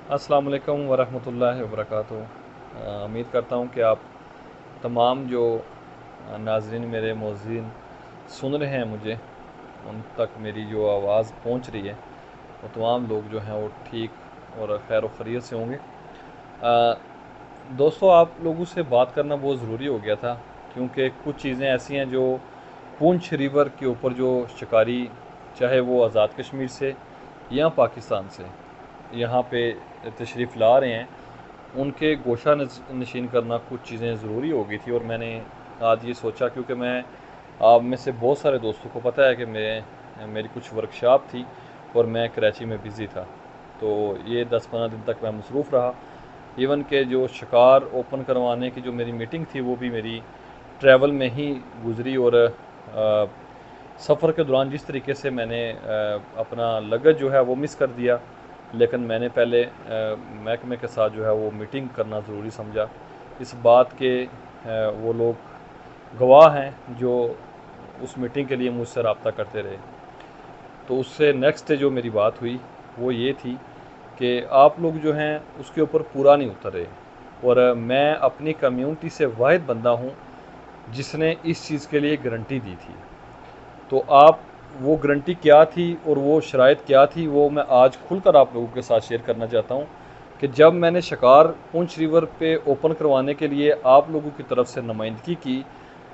अस्सलाम वालेकुम वरहमतुल्लाहि वबरकातुहू। उम्मीद करता हूँ कि आप तमाम जो नाज़रीन मेरे मौज़ीन सुन रहे हैं मुझे, उन तक मेरी जो आवाज़ पहुँच रही है वो तमाम लोग जो हैं वो ठीक और खैर व खैरियत से होंगे। दोस्तों, आप लोगों से बात करना बहुत ज़रूरी हो गया था, क्योंकि कुछ चीज़ें ऐसी हैं जो पुंछ रिवर के ऊपर जो शिकारी, चाहे वो आज़ाद कश्मीर से या पाकिस्तान से यहाँ पे तशरीफ़ ला रहे हैं, उनके गोशा नशीन करना कुछ चीज़ें ज़रूरी हो गई थी। और मैंने आज ये सोचा, क्योंकि मैं आप में से बहुत सारे दोस्तों को पता है कि मेरी कुछ वर्कशॉप थी और मैं कराची में बिज़ी था, तो ये 10-15 दिन तक मैं मसरूफ़ रहा। इवन के जो शिकार ओपन करवाने की जो मेरी मीटिंग थी वो भी मेरी ट्रैवल में ही गुज़री। और सफ़र के दौरान जिस तरीके से मैंने अपना लगेज जो है वो मिस कर दिया, लेकिन मैंने पहले महकमे के साथ जो है वो मीटिंग करना ज़रूरी समझा। इस बात के वो लोग गवाह हैं जो उस मीटिंग के लिए मुझसे रब्ता करते रहे। तो उससे नेक्स्ट जो मेरी बात हुई वो ये थी कि आप लोग जो हैं उसके ऊपर पूरा नहीं उतरे। और मैं अपनी कम्युनिटी से वाहिद बंदा हूँ जिसने इस चीज़ के लिए गारंटी दी थी। तो आप वो गारंटी क्या थी और वो शराइत क्या थी, वो मैं आज खुलकर आप लोगों के साथ शेयर करना चाहता हूँ कि जब मैंने शिकार पुंछ रिवर पे ओपन करवाने के लिए आप लोगों की तरफ से नुमाइंदगी की,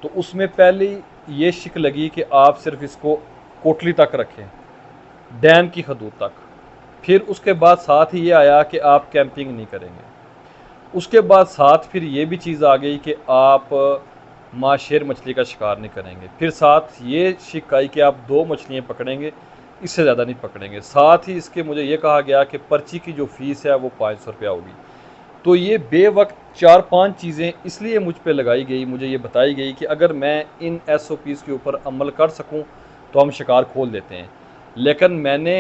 तो उसमें पहले ये शिक लगी कि आप सिर्फ इसको कोटली तक रखें, डैम की हदूद तक। फिर उसके बाद साथ ही ये आया कि आप कैंपिंग नहीं करेंगे। उसके बाद साथ फिर ये भी चीज़ आ गई कि आप माँ शेर मछली का शिकार नहीं करेंगे। फिर साथ ये शिक आई कि आप 2 मछलियाँ पकड़ेंगे, इससे ज़्यादा नहीं पकड़ेंगे। साथ ही इसके मुझे ये कहा गया कि पर्ची की जो फ़ीस है वो 500 रुपया होगी। तो ये बेवक्त 4-5 चीज़ें इसलिए मुझ पे लगाई गई, मुझे ये बताई गई कि अगर मैं इन SOPs के ऊपर अमल कर सकूं तो हम शिकार खोल देते हैं। लेकिन मैंने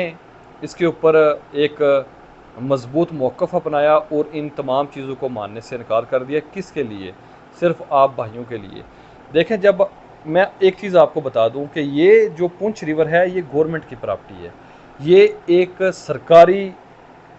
इसके ऊपर एक मज़बूत मौक़िफ़ अपनाया और इन तमाम चीज़ों को मानने से इनकार कर दिया। किसके लिए? सिर्फ़ आप भाइयों के लिए। देखें, जब मैं एक चीज़ आपको बता दूं कि ये जो पुंछ रिवर है ये गवर्नमेंट की प्रॉपर्टी है। ये एक सरकारी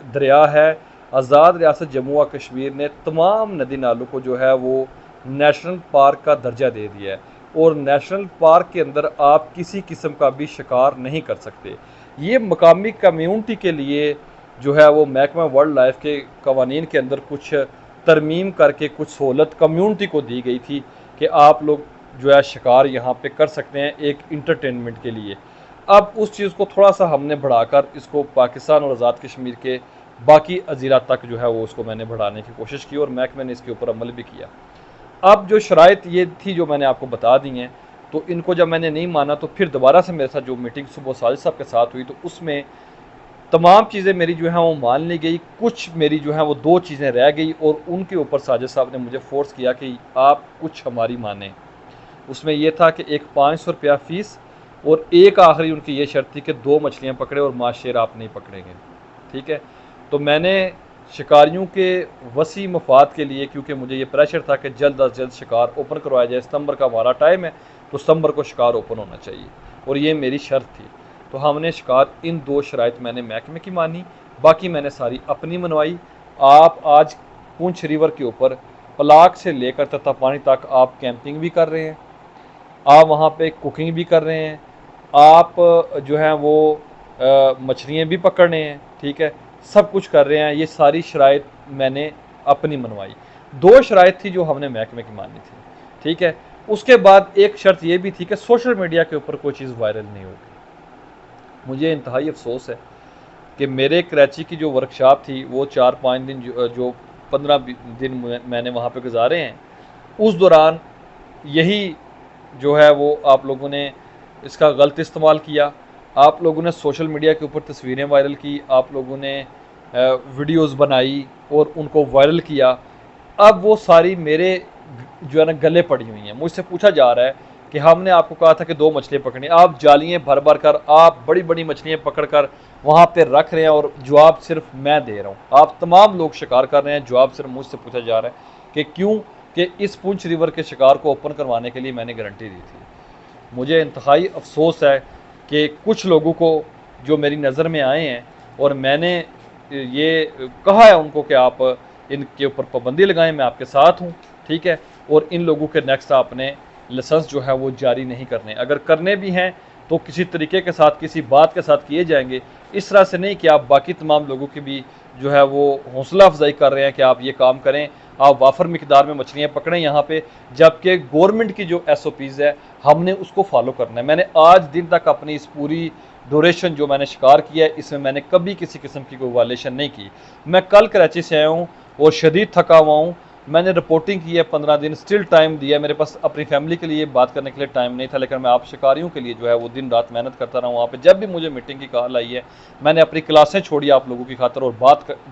दरिया है। आज़ाद रियासत जम्मू व कश्मीर ने तमाम नदी नालों को जो है वो नेशनल पार्क का दर्जा दे दिया है, और नेशनल पार्क के अंदर आप किसी किस्म का भी शिकार नहीं कर सकते। ये मकामी कम्यूनिटी के लिए जो है वो महकमा वाइल्ड लाइफ के कवानीन के अंदर कुछ तरमीम करके कुछ सहूलत कम्यूनिटी को दी गई थी कि आप लोग जो है शिकार यहाँ पे कर सकते हैं एक इंटरटेनमेंट के लिए। अब उस चीज़ को थोड़ा सा हमने बढ़ाकर इसको पाकिस्तान और आज़ाद कश्मीर के बाकी अजीला तक जो है वो उसको मैंने बढ़ाने की कोशिश की, और महकमे ने इसके ऊपर अमल भी किया। अब जो शराइत ये थी जो मैंने आपको बता दी हैं, तो इनको जब मैंने नहीं माना तो फिर दोबारा से मेरे साथ जो मीटिंग सुबह साजिद साहब के साथ हुई, तो उसमें तमाम चीज़ें मेरी जो हैं वो मान ली गई। कुछ मेरी जो हैं वो 2 चीज़ें रह गई, और उनके ऊपर साजिद साहब ने मुझे फ़ोर्स किया कि आप कुछ हमारी मानें। उसमें यह था कि एक 500 रुपया फ़ीस, और एक आखिरी उनकी ये शर्त थी कि 2 मछलियाँ पकड़े और माँ शेर आप नहीं पकड़ेंगे। ठीक है? तो मैंने शिकारियों के वसी मफाद के लिए, क्योंकि मुझे ये प्रेशर था कि जल्द अज जल्द शिकार ओपन करवाया जाए, सितंबर का हमारा टाइम है, तो सितंबर को शिकार ओपन होना चाहिए, और ये मेरी शर्त थी। तो हमने शिकार इन 2 शराइत मैंने महकमे की मानी, बाकी मैंने सारी अपनी मनवाई। आप आज पुंछ रिवर के ऊपर पलाक से लेकर तत्तापानी तक आप कैंपिंग भी कर रहे हैं, आप वहाँ पे कुकिंग भी कर रहे हैं, आप जो है वो मछलियाँ भी पकड़ रहे हैं। ठीक है, सब कुछ कर रहे हैं। ये सारी शराइत मैंने अपनी मनवाई। 2 शराइत थी जो हमने महकमे की मानी थी। ठीक है, उसके बाद एक शर्त ये भी थी कि सोशल मीडिया के ऊपर कोई चीज़ वायरल नहीं होगी। मुझे इंतहाई अफसोस है कि मेरे कराची की जो वर्कशॉप थी वो 4-5 दिन जो 15 दिन मैंने वहाँ पे गुजारे हैं, उस दौरान यही जो है वो आप लोगों ने इसका गलत इस्तेमाल किया। आप लोगों ने सोशल मीडिया के ऊपर तस्वीरें वायरल की, आप लोगों ने वीडियोस बनाई और उनको वायरल किया। अब वो सारी मेरे जो है ना गले पड़ी हुई हैं। मुझसे पूछा जा रहा है कि हमने आपको कहा था कि 2 मछलियाँ पकड़नी, आप जालियाँ भर भर कर, आप बड़ी बड़ी मछलियाँ पकड़ कर वहाँ पे रख रहे हैं, और जवाब सिर्फ मैं दे रहा हूँ। आप तमाम लोग शिकार कर रहे हैं, जवाब सिर्फ मुझसे पूछा जा रहा है कि क्यों, कि इस पुंछ रिवर के शिकार को ओपन करवाने के लिए मैंने गारंटी दी थी। मुझे इंतहाई अफसोस है कि कुछ लोगों को जो मेरी नज़र में आए हैं, और मैंने ये कहा है उनको कि आप इनके ऊपर पाबंदी लगाएं, मैं आपके साथ हूँ, ठीक है। और इन लोगों के नेक्स्ट आपने लाइसेंस जो है वो जारी नहीं करने, अगर करने भी हैं तो किसी तरीके के साथ, किसी बात के साथ किए जाएंगे, इस तरह से नहीं कि आप बाकी तमाम लोगों की भी जो है वो हौसला अफजाई कर रहे हैं कि आप ये काम करें, आप वाफर मिकदार में मछलियाँ पकड़ें यहाँ पे, जबकि गवर्नमेंट की जो SOPs है हमने उसको फॉलो करना है। मैंने आज दिन तक अपनी इस पूरी ड्यूरेशन जो मैंने शिकार किया है इसमें मैंने कभी किसी किस्म की कोई वायलेशन नहीं की। मैं कल कराची से आया हूँ और शदीद थका हुआ हूँ, मैंने रिपोर्टिंग की है 15 दिन, स्टिल टाइम दिया, मेरे पास अपनी फैमिली के लिए बात करने के लिए टाइम नहीं था, लेकिन मैं आप शिकारियों के लिए जो है वो दिन रात मेहनत करता रहा हूँ वहाँ पे। जब भी मुझे मीटिंग की कॉल आई है मैंने अपनी क्लासें छोड़ी आप लोगों की खातर और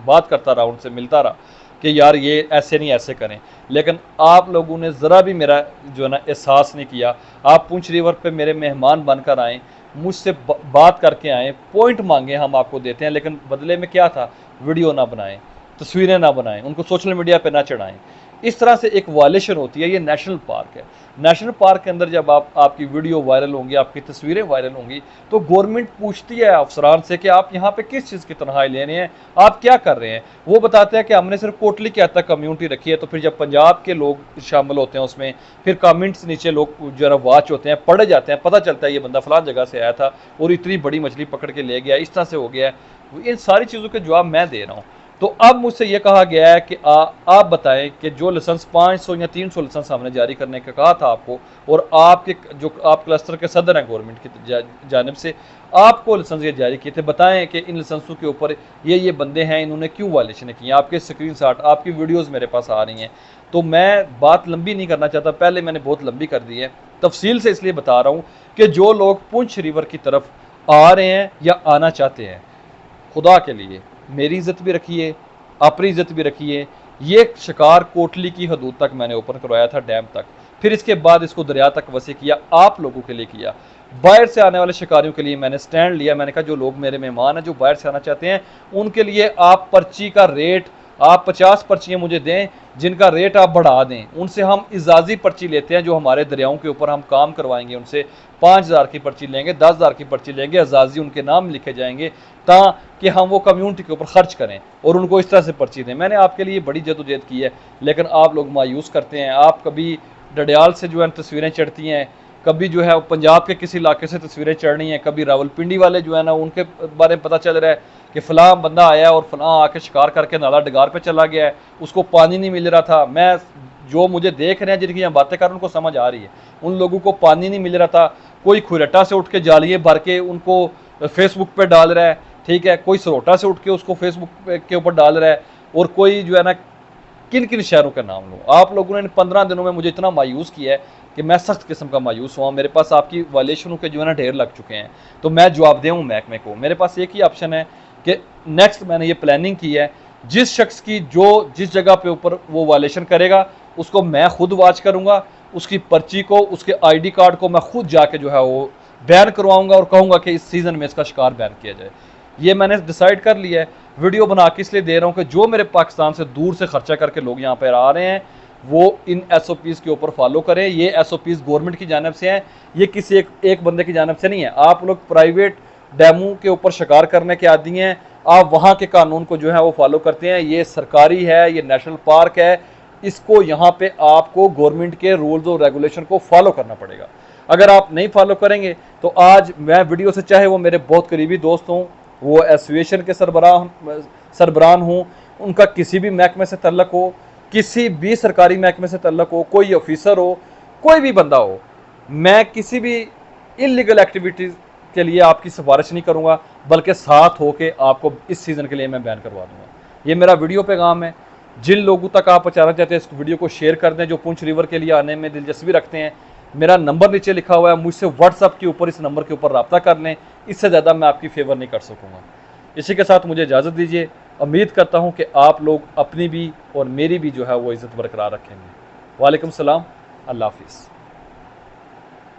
बात करता रहा, उनसे मिलता रहा कि यार ये ऐसे नहीं ऐसे करें, लेकिन आप लोगों ने ज़रा भी मेरा जो है ना एहसास नहीं किया। आप पुंछ रिवर पे मेरे मेहमान बनकर आएँ, मुझसे बात करके आएँ, पॉइंट मांगे हम आपको देते हैं, लेकिन बदले में क्या था, वीडियो ना बनाएं, तस्वीरें ना बनाएं, उनको सोशल मीडिया पे ना चढ़ाएं। इस तरह से एक वायलेशन होती है। ये नेशनल पार्क है, नेशनल पार्क के अंदर जब आपकी वीडियो वायरल होंगी, आपकी तस्वीरें वायरल होंगी, तो गवर्नमेंट पूछती है अफसरान से कि आप यहाँ पे किस चीज़ की तनख्वाही ले रहे हैं, आप क्या कर रहे हैं। वो बताते हैं कि हमने सिर्फ कोटली के हद तक कम्युनिटी रखी है। तो फिर जब पंजाब के लोग शामिल होते हैं उसमें, फिर कमेंट्स नीचे लोग जरा वाच होते हैं, पढ़े जाते हैं, पता चलता है ये बंदा फलां जगह से आया था और इतनी बड़ी मछली पकड़ के ले गया, इस तरह से हो गया है। इन सारी चीज़ों के जवाब मैं दे रहा हूँ। तो अब मुझसे ये कहा गया है कि आप बताएं कि जो लाइसेंस 500 या 300 लाइसेंस हमने जारी करने का कहा था आपको, और आपके जो आप क्लस्टर के सदर हैं गवर्नमेंट की जानिब से, आपको लाइसेंस ये जारी किए थे, बताएं कि इन लाइसेंसों के ऊपर ये बंदे हैं, इन्होंने क्यों वायलेशन की हैं। आपके स्क्रीनशॉट, आपकी वीडियोज़ मेरे पास आ रही हैं। तो मैं बात लंबी नहीं करना चाहता, पहले मैंने बहुत लंबी कर दी है, तफसील से इसलिए बता रहा हूँ कि जो लोग पुंछ रिवर की तरफ आ रहे हैं या आना चाहते हैं, खुदा के लिए मेरी इज्जत भी रखिए, अपनी इज्जत भी रखिए। ये शिकार कोटली की हदूद तक मैंने ओपन करवाया था, डैम तक, फिर इसके बाद इसको दरिया तक वसी किया, आप लोगों के लिए किया। बाहर से आने वाले शिकारियों के लिए मैंने स्टैंड लिया। मैंने कहा जो लोग मेरे मेहमान हैं जो बाहर से आना चाहते हैं, उनके लिए आप पर्ची का रेट, आप 50 पर्चियाँ मुझे दें जिनका रेट आप बढ़ा दें। उनसे हम इजाज़ी पर्ची लेते हैं, जो हमारे दरियाओं के ऊपर हम काम करवाएंगे उनसे 5000 की पर्ची लेंगे, 10,000 की पर्ची लेंगे, एजाज़ी उनके नाम लिखे जाएंगे ताकि हम वो कम्युनिटी के ऊपर खर्च करें और उनको इस तरह से पर्ची दें। मैंने आपके लिए बड़ी जदोजहद की है, लेकिन आप लोग मायूस करते हैं। आप कभी डडियाल से जो है तस्वीरें चढ़ती हैं, कभी जो है पंजाब के किसी इलाके से तस्वीरें चढ़ रही हैं, कभी रावलपिंडी वाले जो है ना उनके बारे में पता चल रहा है कि फ़लाँ बंदा आया है और फ़लाँ आके शिकार करके नाला डगार पे चला गया है, उसको पानी नहीं मिल रहा था। मैं जो मुझे देख रहे हैं, जिनकी यहाँ बातें कर रहे हैं, उनको समझ आ रही है, उन लोगों को पानी नहीं मिल रहा था। कोई खुरटा से उठ के जालिए भर के उनको फेसबुक पे डाल रहा है, ठीक है, कोई सरोटा से उठ के उसको फेसबुक के ऊपर डाल रहा है, और कोई जो है ना किन किन शहरों का नाम लूँ। आप लोगों ने इन 15 दिनों में मुझे इतना मायूस किया है कि मैं सख्त किस्म का मायूस हुआ। मेरे पास आपकी वायलेशनों के जो है ना ढेर लग चुके हैं, तो मैं जवाब दूँ महकमे को। मेरे पास एक ही ऑप्शन है कि नेक्स्ट मैंने ये प्लानिंग की है, जिस शख्स की जो जिस जगह पे ऊपर वो वायलेशन करेगा उसको मैं खुद वॉच करूँगा, उसकी पर्ची को, उसके ID कार्ड को मैं खुद जाके जो है वो बैन करवाऊँगा और कहूँगा कि इस सीज़न में इसका शिकार बैन किया जाए। ये मैंने डिसाइड कर लिया है। वीडियो बना के इसलिए दे रहा हूँ कि जो मेरे पाकिस्तान से दूर से खर्चा करके लोग यहाँ पर आ रहे हैं वो इन SOPs के ऊपर फॉलो करें। ये SOPs गवर्नमेंट की जानिब से हैं, ये किसी एक बंदे की जानिब से नहीं है। आप लोग प्राइवेट डैमों के ऊपर शिकार करने के आदी हैं, आप वहाँ के कानून को जो है वो फॉलो करते हैं। ये सरकारी है, ये नेशनल पार्क है, इसको यहाँ पे आपको गवर्नमेंट के रूल्स और रेगुलेशन को फॉलो करना पड़ेगा। अगर आप नहीं फॉलो करेंगे तो आज मैं वीडियो से, चाहे वो मेरे बहुत करीबी दोस्त हों, वो एसोसिएशन के सरबराह हों, उनका किसी भी महकमे से तल्लक हो, किसी भी सरकारी महकमे से तल्लक हो, कोई ऑफिसर हो, कोई भी बंदा हो, मैं किसी भी इलीगल एक्टिविटीज़ के लिए आपकी सिफारिश नहीं करूँगा, बल्कि साथ हो के आपको इस सीज़न के लिए मैं बैन करवा दूँगा। ये मेरा वीडियो पैगाम है। जिन लोगों तक आप पहुँचाना चाहते हैं इस वीडियो को शेयर कर दें, जो पुंछ रिवर के लिए आने में दिलचस्पी रखते हैं। मेरा नंबर नीचे लिखा हुआ है, मुझसे व्हाट्सअप के ऊपर, इस नंबर के ऊपर रब्ता कर लें। इससे ज़्यादा मैं आपकी फेवर नहीं कर सकूँगा। इसी के साथ मुझे इजाज़त दीजिए। उम्मीद करता हूँ कि आप लोग अपनी भी और मेरी भी जो है वो इज़्ज़त बरकरार रखेंगे। वालेकुम सलाम, अल्लाह हाफ़िज़।